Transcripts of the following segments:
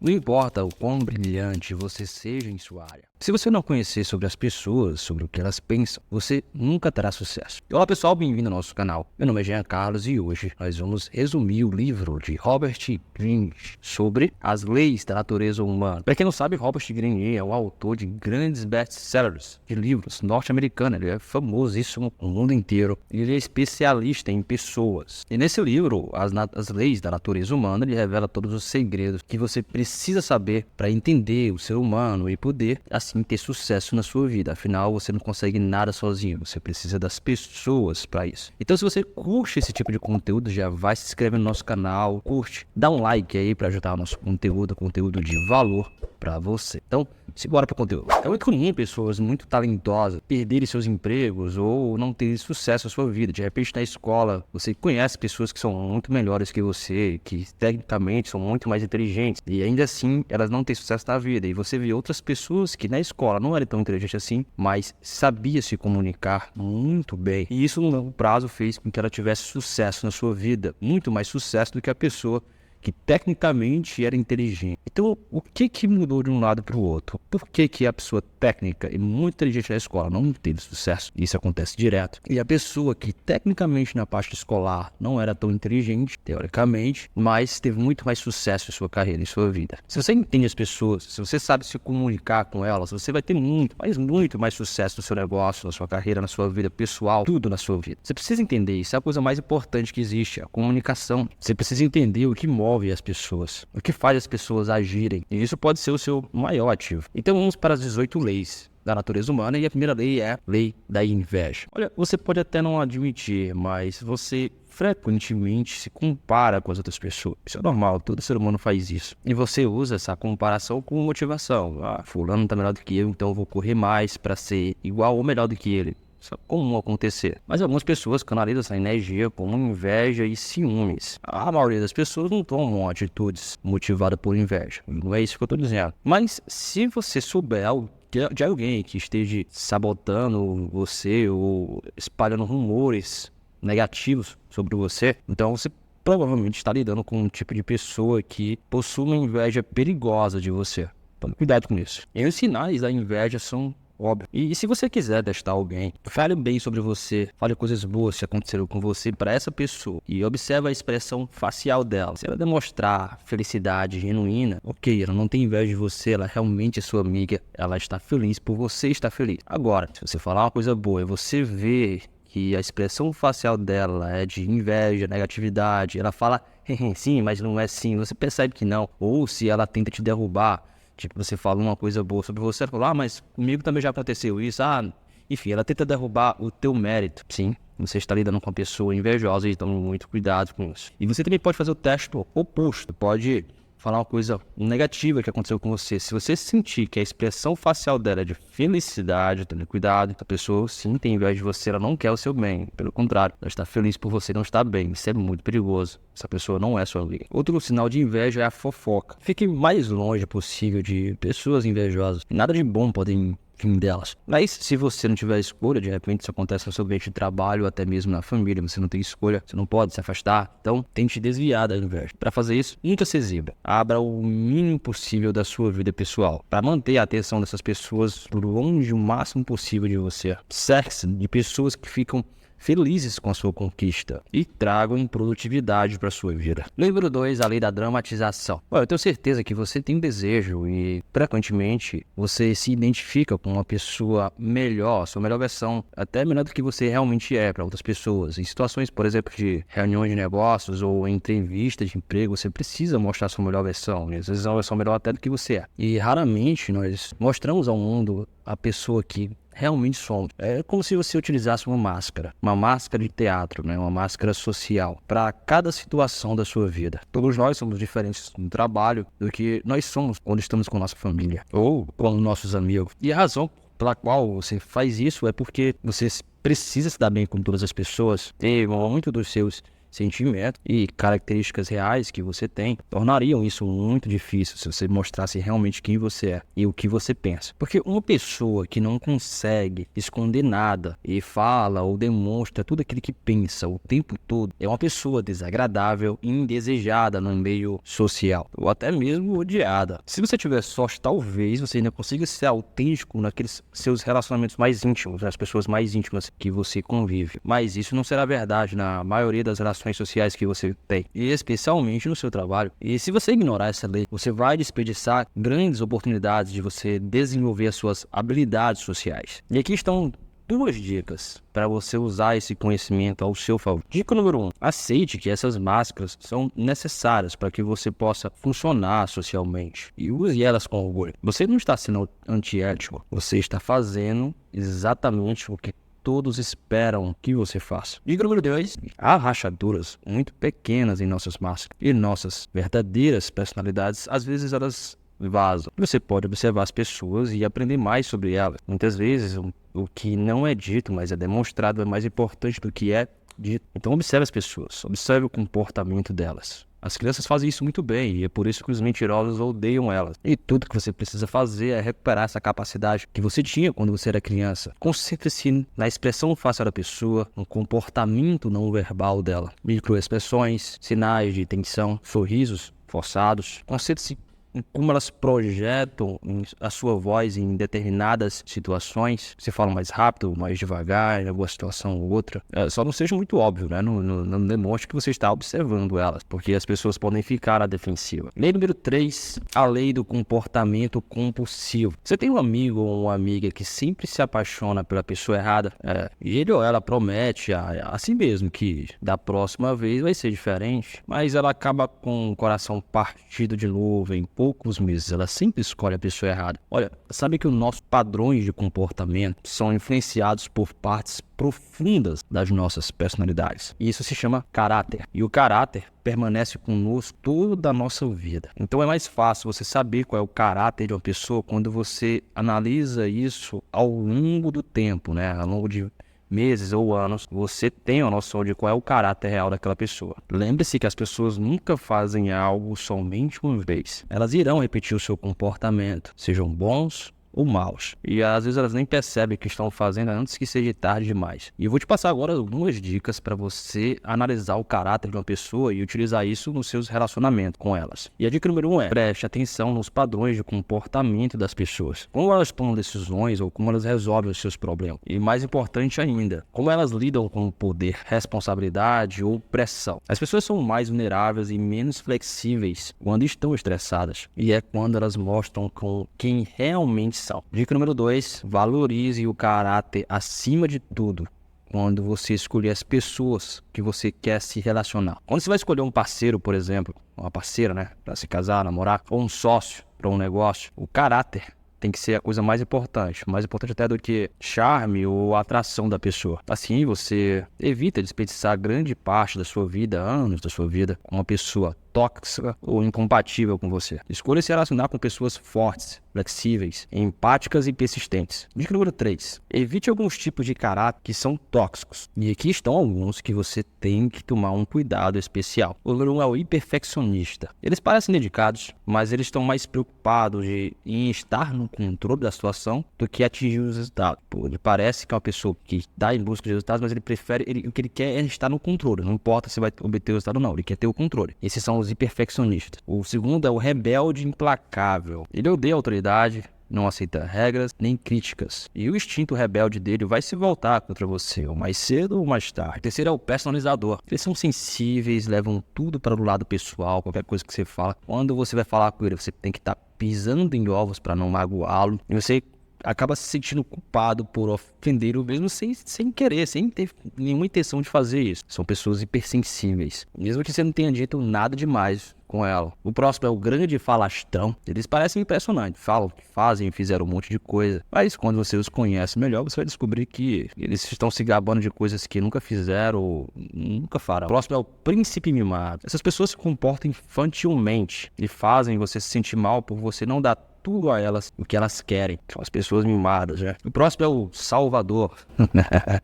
Não importa o quão brilhante você seja em sua área. Se você não conhecer sobre as pessoas, sobre o que elas pensam, você nunca terá sucesso. Olá pessoal, bem-vindo ao nosso canal. Meu nome é Jean Carlos e hoje nós vamos resumir o livro de Robert Greene sobre as leis da natureza humana. Para quem não sabe, Robert Greene é o autor de grandes best-sellers de livros norte-americanos. Ele é famosíssimo no mundo inteiro. Ele é especialista em pessoas. E nesse livro, as leis da natureza humana, ele revela todos os segredos que você precisa saber para entender o ser humano e poder assim ter sucesso na sua vida. Afinal, você não consegue nada sozinho, você precisa das pessoas para isso. Então, se você curte esse tipo de conteúdo, já vai se inscrever no nosso canal, curte, dá um like aí para ajudar o nosso conteúdo de valor para você. Então, simbora para o conteúdo. É muito comum pessoas muito talentosas perderem seus empregos ou não terem sucesso na sua vida. De repente, na escola, você conhece pessoas que são muito melhores que você, que tecnicamente são muito mais inteligentes, e ainda assim, elas não têm sucesso na vida. E você vê outras pessoas que na escola não eram tão inteligentes assim, mas sabia se comunicar muito bem. E isso, no longo prazo, fez com que ela tivesse sucesso na sua vida, muito mais sucesso do que a pessoa que tecnicamente era inteligente. Então, o que mudou de um lado para o outro? Por que a pessoa técnica e muito inteligente na escola não teve sucesso? Isso acontece direto. E a pessoa que tecnicamente na parte escolar não era tão inteligente, teoricamente, mas teve muito mais sucesso em sua carreira, em sua vida. Se você entende as pessoas, se você sabe se comunicar com elas, você vai ter muito mais sucesso no seu negócio, na sua carreira, na sua vida pessoal, tudo na sua vida. Você precisa entender isso, é a coisa mais importante que existe, a comunicação. Você precisa entender o que move as pessoas, o que faz as pessoas agirem, e isso pode ser o seu maior ativo. Então vamos para as 18 leis da natureza humana, e a primeira lei é a lei da inveja. Olha, você pode até não admitir, mas você frequentemente se compara com as outras pessoas. Isso é normal, todo ser humano faz isso. E você usa essa comparação como motivação. Fulano tá melhor do que eu, então eu vou correr mais para ser igual ou melhor do que ele. Isso é comum acontecer. Mas algumas pessoas canalizam essa energia como inveja e ciúmes. A maioria das pessoas não tomam atitudes motivadas por inveja. Não é isso que eu estou dizendo. Mas se você souber de alguém que esteja sabotando você ou espalhando rumores negativos sobre você, então você provavelmente está lidando com um tipo de pessoa que possui uma inveja perigosa de você. Tome cuidado com isso. E os sinais da inveja são óbvio. E se você quiser testar alguém, fale bem sobre você, fale coisas boas que aconteceram com você para essa pessoa e observe a expressão facial dela. Se ela demonstrar felicidade genuína, ok, ela não tem inveja de você, ela realmente é sua amiga, ela está feliz por você estar feliz. Agora, se você falar uma coisa boa e você vê que a expressão facial dela é de inveja, negatividade, ela fala sim, mas não é sim, você percebe que não. Ou se ela tenta te derrubar, tipo, você fala uma coisa boa sobre você, ela fala, mas comigo também já aconteceu isso. Enfim, ela tenta derrubar o teu mérito. Sim, você está lidando com uma pessoa invejosa, então muito cuidado com isso. E você também pode fazer o teste oposto, pode falar uma coisa negativa que aconteceu com você. Se você sentir que a expressão facial dela é de felicidade, tenha cuidado, a pessoa sim tem inveja de você, ela não quer o seu bem. Pelo contrário, ela está feliz por você não estar bem. Isso é muito perigoso. Essa pessoa não é sua amiga. Outro sinal de inveja é a fofoca. Fique mais longe possível de pessoas invejosas. Nada de bom podem vir delas. Mas se você não tiver escolha, de repente isso acontece no seu ambiente de trabalho, até mesmo na família, você não tem escolha, você não pode se afastar, então tente desviar da inveja. Para fazer isso, nunca se exiba. Abra o mínimo possível da sua vida pessoal, para manter a atenção dessas pessoas longe o máximo possível de você. Cerque-se de pessoas que ficam felizes com a sua conquista e tragam produtividade para a sua vida. Número 2, a lei da dramatização. Eu tenho certeza que você tem um desejo e frequentemente você se identifica com uma pessoa melhor, sua melhor versão, até melhor do que você realmente é para outras pessoas. Em situações, por exemplo, de reuniões de negócios ou entrevistas de emprego, você precisa mostrar sua melhor versão, e às vezes é uma versão melhor até do que você é. E raramente nós mostramos ao mundo a pessoa que realmente somos. É como se você utilizasse uma máscara de teatro, né? Uma máscara social para cada situação da sua vida. Todos nós somos diferentes no trabalho do que nós somos quando estamos com nossa família ou com nossos amigos. E a razão pela qual você faz isso é porque você precisa se dar bem com todas as pessoas e muito dos seus sentimentos e características reais que você tem, tornariam isso muito difícil se você mostrasse realmente quem você é e o que você pensa. Porque uma pessoa que não consegue esconder nada e fala ou demonstra tudo aquilo que pensa o tempo todo é uma pessoa desagradável e indesejada no meio social, ou até mesmo odiada. Se você tiver sorte, talvez você ainda consiga ser autêntico naqueles seus relacionamentos mais íntimos, nas pessoas mais íntimas que você convive. Mas isso não será verdade na maioria das relações sociais que você tem, e especialmente no seu trabalho. E se você ignorar essa lei, você vai desperdiçar grandes oportunidades de você desenvolver as suas habilidades sociais. E aqui estão 2 dicas para você usar esse conhecimento ao seu favor. Dica número 1. Aceite que essas máscaras são necessárias para que você possa funcionar socialmente e use elas com orgulho. Você não está sendo antiético, você está fazendo exatamente o que todos esperam que você faça. Dica número 2. Há rachaduras muito pequenas em nossas máscaras e nossas verdadeiras personalidades, às vezes elas vazam. Você pode observar as pessoas e aprender mais sobre elas. Muitas vezes o que não é dito, mas é demonstrado, é mais importante do que é dito. Então observe as pessoas, observe o comportamento delas. As crianças fazem isso muito bem e é por isso que os mentirosos odeiam elas. E tudo que você precisa fazer é recuperar essa capacidade que você tinha quando você era criança. Concentre-se na expressão facial da pessoa, no comportamento não verbal dela. Microexpressões, sinais de tensão, sorrisos forçados. Concentre-se em como elas projetam a sua voz em determinadas situações. Você fala mais rápido, mais devagar, em alguma situação ou outra. Só não seja muito óbvio, né? Não demonstre que você está observando elas, porque as pessoas podem ficar à defensiva. Lei número 3, a lei do comportamento compulsivo. Você tem um amigo ou uma amiga que sempre se apaixona pela pessoa errada, e ele ou ela promete a si mesmo que da próxima vez vai ser diferente, mas ela acaba com o coração partido de novo em poucos meses. Ela sempre escolhe a pessoa errada. Olha, sabe que os nossos padrões de comportamento são influenciados por partes profundas das nossas personalidades. E isso se chama caráter. E o caráter permanece conosco toda a nossa vida. Então é mais fácil você saber qual é o caráter de uma pessoa quando você analisa isso ao longo do tempo, né? Ao longo de meses ou anos, você tem a noção de qual é o caráter real daquela pessoa. Lembre-se que as pessoas nunca fazem algo somente uma vez. Elas irão repetir o seu comportamento, sejam bons ou maus. E às vezes elas nem percebem o que estão fazendo antes que seja tarde demais. E eu vou te passar agora algumas dicas para você analisar o caráter de uma pessoa e utilizar isso nos seus relacionamentos com elas. E a dica número 1 é: preste atenção nos padrões de comportamento das pessoas. Como elas tomam decisões ou como elas resolvem os seus problemas. E mais importante ainda, como elas lidam com o poder, responsabilidade ou pressão. As pessoas são mais vulneráveis e menos flexíveis quando estão estressadas. E é quando elas mostram com quem realmente são. Dica número 2, valorize o caráter acima de tudo quando você escolher as pessoas que você quer se relacionar. Quando você vai escolher um parceiro, por exemplo, uma parceira, né, para se casar, namorar, ou um sócio para um negócio, o caráter tem que ser a coisa mais importante até do que charme ou atração da pessoa. Assim, você evita desperdiçar grande parte da sua vida, anos da sua vida, com uma pessoa tóxica ou incompatível com você. Escolha se relacionar com pessoas fortes, flexíveis, empáticas e persistentes. Dica número 3. Evite alguns tipos de caráter que são tóxicos. E aqui estão alguns que você tem que tomar um cuidado especial. O número 1 é o hiperfeccionista. Eles parecem dedicados, mas eles estão mais preocupados em estar no controle da situação do que atingir os resultados. Ele parece que é uma pessoa que está em busca de resultados, mas ele prefere, o que ele quer é estar no controle. Não importa se vai obter o resultado ou não, ele quer ter o controle. Esses são os hiperfeccionistas. O segundo é o rebelde implacável. Ele odeia a autoridade, não aceita regras nem críticas. E o instinto rebelde dele vai se voltar contra você, ou mais cedo ou mais tarde. O terceiro é o personalizador. Eles são sensíveis, levam tudo para o lado pessoal, qualquer coisa que você fala. Quando você vai falar com ele, você tem que estar pisando em ovos para não magoá-lo. E você acaba se sentindo culpado por ofender o mesmo sem querer, sem ter nenhuma intenção de fazer isso. São pessoas hipersensíveis, mesmo que você não tenha dito nada demais com ela. O próximo é o grande falastrão. Eles parecem impressionantes, falam, fazem, fizeram um monte de coisa, mas quando você os conhece melhor, você vai descobrir que eles estão se gabando de coisas que nunca fizeram ou nunca farão. O próximo é o príncipe mimado. Essas pessoas se comportam infantilmente e fazem você se sentir mal por você não dar tudo a elas o que elas querem. São as pessoas mimadas, né? O próximo é o Salvador.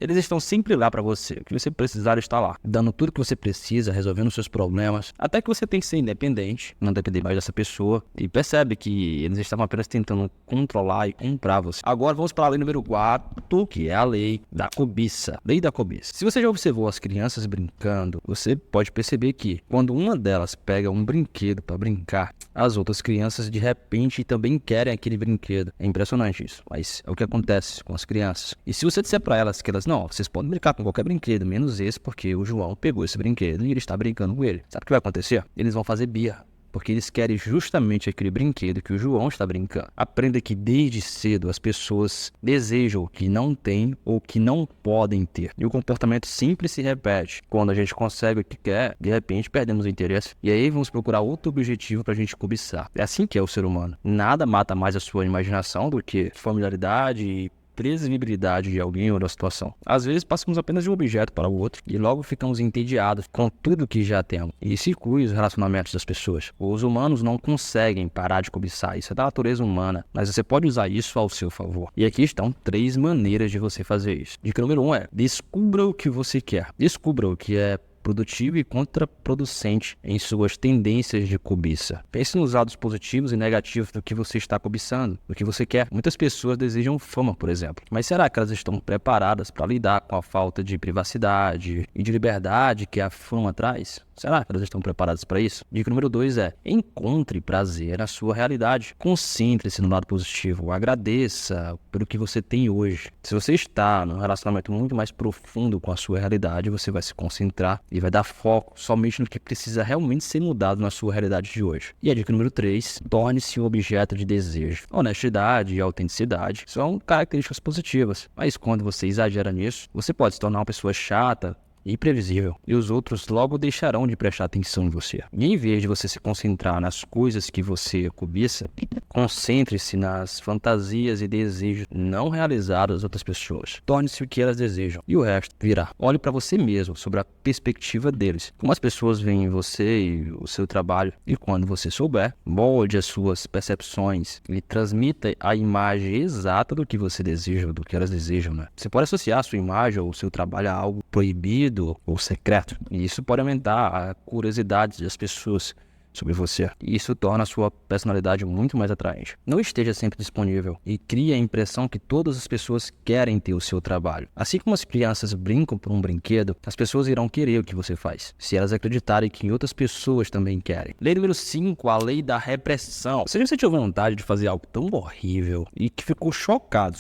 Eles estão sempre lá pra você. O que você precisar está lá, dando tudo que você precisa, resolvendo seus problemas, até que você tem que ser independente, não depender mais dessa pessoa, e percebe que eles estavam apenas tentando controlar e comprar você. Agora vamos para a lei número 4, que é a lei da cobiça. Lei da cobiça. Se você já observou as crianças brincando, você pode perceber que quando uma delas pega um brinquedo para brincar, as outras crianças de repente também querem aquele brinquedo. É impressionante isso, mas é o que acontece com as crianças. E se você disser para elas que elas, não, vocês podem brincar com qualquer brinquedo, menos esse, porque o João pegou esse brinquedo e ele está brincando com ele. Sabe o que vai acontecer? Eles vão fazer birra, porque eles querem justamente aquele brinquedo que o João está brincando. Aprenda que desde cedo as pessoas desejam o que não têm ou que não podem ter. E o comportamento sempre se repete. Quando a gente consegue o que quer, de repente perdemos o interesse. E aí vamos procurar outro objetivo para a gente cobiçar. É assim que é o ser humano. Nada mata mais a sua imaginação do que familiaridade e previsibilidade de alguém ou da situação. Às vezes passamos apenas de um objeto para o outro e logo ficamos entediados com tudo que já temos. E isso inclui os relacionamentos das pessoas. Os humanos não conseguem parar de cobiçar, isso é da natureza humana, mas você pode usar isso ao seu favor. E aqui estão 3 maneiras de você fazer isso. Dica número 1 é: descubra o que você quer. Descubra o que é produtivo e contraproducente em suas tendências de cobiça. Pense nos lados positivos e negativos do que você está cobiçando, do que você quer. Muitas pessoas desejam fama, por exemplo, mas será que elas estão preparadas para lidar com a falta de privacidade e de liberdade que a fama traz? Será que elas estão preparadas para isso? Dica número 2 é: encontre prazer na sua realidade. Concentre-se no lado positivo. Agradeça pelo que você tem hoje. Se você está num relacionamento muito mais profundo com a sua realidade, você vai se concentrar e vai dar foco somente no que precisa realmente ser mudado na sua realidade de hoje. E a dica número 3, torne-se um objeto de desejo. Honestidade e autenticidade são características positivas, mas quando você exagera nisso, você pode se tornar uma pessoa chata e imprevisível, e os outros logo deixarão de prestar atenção em você. E em vez de você se concentrar nas coisas que você cobiça, concentre-se nas fantasias e desejos não realizados das outras pessoas. Torne-se o que elas desejam, e o resto virá. Olhe para você mesmo, sobre a perspectiva deles. Como as pessoas veem você e o seu trabalho, e quando você souber, molde as suas percepções e transmita a imagem exata do que você deseja, do que elas desejam, né? Você pode associar a sua imagem ou o seu trabalho a algo proibido ou secreto, e isso pode aumentar a curiosidade das pessoas sobre você, e isso torna a sua personalidade muito mais atraente. Não esteja sempre disponível e crie a impressão que todas as pessoas querem ter o seu trabalho. Assim como as crianças brincam por um brinquedo, as pessoas irão querer o que você faz, se elas acreditarem que outras pessoas também querem. Lei número 5, a lei da repressão. Você já sentiu vontade de fazer algo tão horrível e que ficou chocado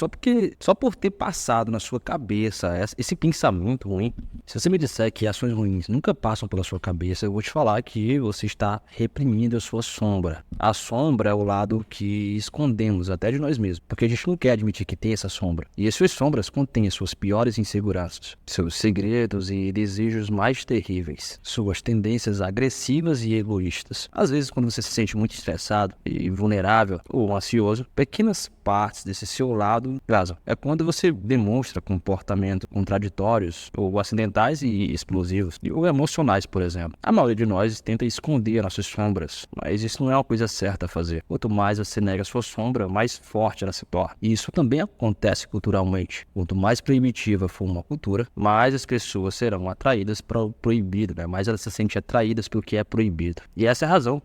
só por ter passado na sua cabeça esse pensamento ruim? Se você me disser que ações ruins nunca passam pela sua cabeça, eu vou te falar que você está reprimindo a sua sombra. A sombra é o lado que escondemos até de nós mesmos, porque a gente não quer admitir que tem essa sombra. E as suas sombras contêm as suas piores inseguranças, seus segredos e desejos mais terríveis, suas tendências agressivas e egoístas. Às vezes, quando você se sente muito estressado e vulnerável ou ansioso, pequenas partes desse seu lado vazam. É quando você demonstra comportamentos contraditórios ou acidentais e explosivos, ou emocionais, por exemplo. A maioria de nós tenta esconder nossas sombras, mas isso não é uma coisa certa a fazer. Quanto mais você nega a sua sombra, mais forte ela se torna. E isso também acontece culturalmente. Quanto mais primitiva for uma cultura, mais as pessoas serão atraídas para o proibido, né? Mais elas se sentem atraídas pelo que é proibido. E essa é a razão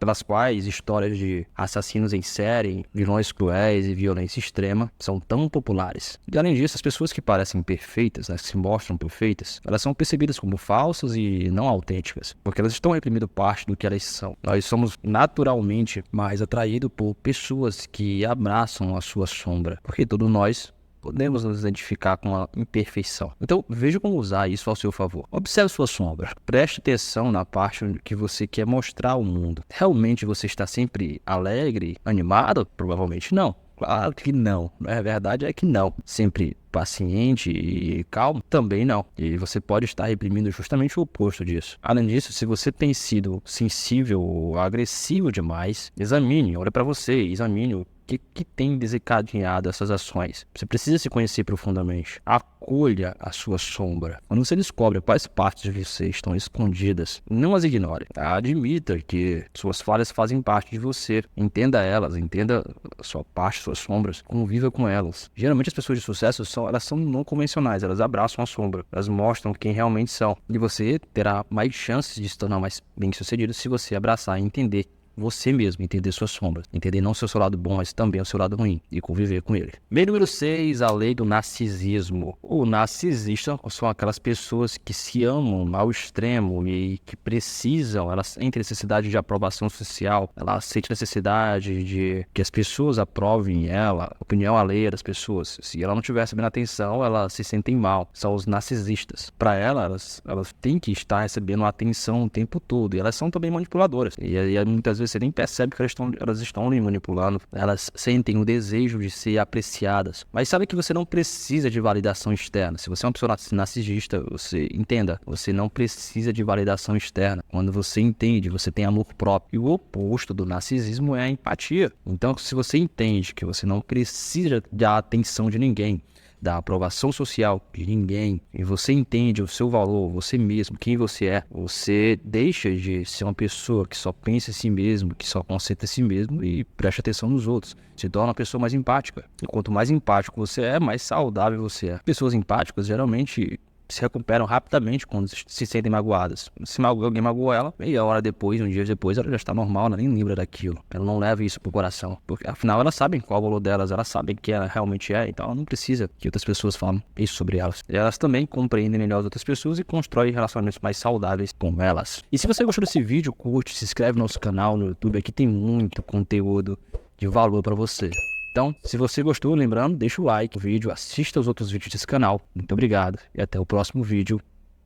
pelas quais histórias de assassinos em série, vilões cruéis e violência extrema são tão populares. E além disso, as pessoas que parecem perfeitas, que se mostram perfeitas, elas são percebidas como falsas e não autênticas, porque elas estão reprimindo parte do que elas são. Nós somos naturalmente mais atraídos por pessoas que abraçam a sua sombra, porque todos nós podemos nos identificar com a imperfeição. Então, veja como usar isso ao seu favor. Observe sua sombra. Preste atenção na parte que você quer mostrar ao mundo. Realmente você está sempre alegre, animado? Provavelmente não. Claro que não. A verdade é que não. Sempre paciente e calmo? Também não. E você pode estar reprimindo justamente o oposto disso. Além disso, se você tem sido sensível ou agressivo demais, examine, olhe para você, examine que tem desencadeado essas ações. Você precisa se conhecer profundamente. Acolha a sua sombra. Quando você descobre quais partes de você estão escondidas, não as ignore. Admita que suas falhas fazem parte de você. Entenda elas, entenda a sua parte, suas sombras, conviva com elas. Geralmente as pessoas de sucesso elas são não convencionais, elas abraçam a sombra, elas mostram quem realmente são. E você terá mais chances de se tornar mais bem-sucedido se você abraçar e entender você mesmo, entender suas sombras, entender não só o seu lado bom, mas também o seu lado ruim e conviver com ele. Lei número 6, a lei do narcisismo. O narcisista são aquelas pessoas que se amam ao extremo e que precisam, elas sentem necessidade de aprovação social, ela sente necessidade de que as pessoas aprovem ela, a opinião alheia das pessoas. Se ela não estiver recebendo atenção, elas se sentem mal. São os narcisistas. Para elas têm que estar recebendo atenção o tempo todo e elas são também manipuladoras. E muitas vezes você nem percebe que elas estão lhe manipulando. Elas sentem o desejo de ser apreciadas. Mas sabe que você não precisa de validação externa. Se você é uma pessoa narcisista, você entenda, você não precisa de validação externa. Quando você entende, você tem amor próprio. E o oposto do narcisismo é a empatia. Então, se você entende que você não precisa da atenção de ninguém, da aprovação social de ninguém, e você entende o seu valor, você mesmo, quem você é, você deixa de ser uma pessoa que só pensa em si mesmo, que só concentra em si mesmo e presta atenção nos outros. Se torna uma pessoa mais empática. E quanto mais empático você é, mais saudável você é. Pessoas empáticas geralmente se recuperam rapidamente quando se sentem magoadas. Se alguém magoou ela, meia hora depois, um dia depois, ela já está normal, ela nem lembra daquilo. Ela não leva isso pro coração. Porque afinal elas sabem qual é o valor delas, elas sabem quem ela realmente é, então ela não precisa que outras pessoas falem isso sobre elas. E elas também compreendem melhor as outras pessoas e constroem relacionamentos mais saudáveis com elas. E se você gostou desse vídeo, curte, se inscreve no nosso canal no YouTube, aqui tem muito conteúdo de valor para você. Então, se você gostou, lembrando, deixa o like no vídeo, assista os outros vídeos desse canal. Muito obrigado e até o próximo vídeo.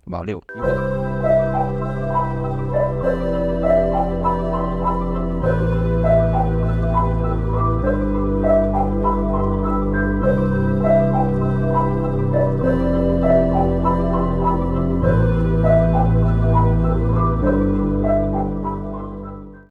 Valeu!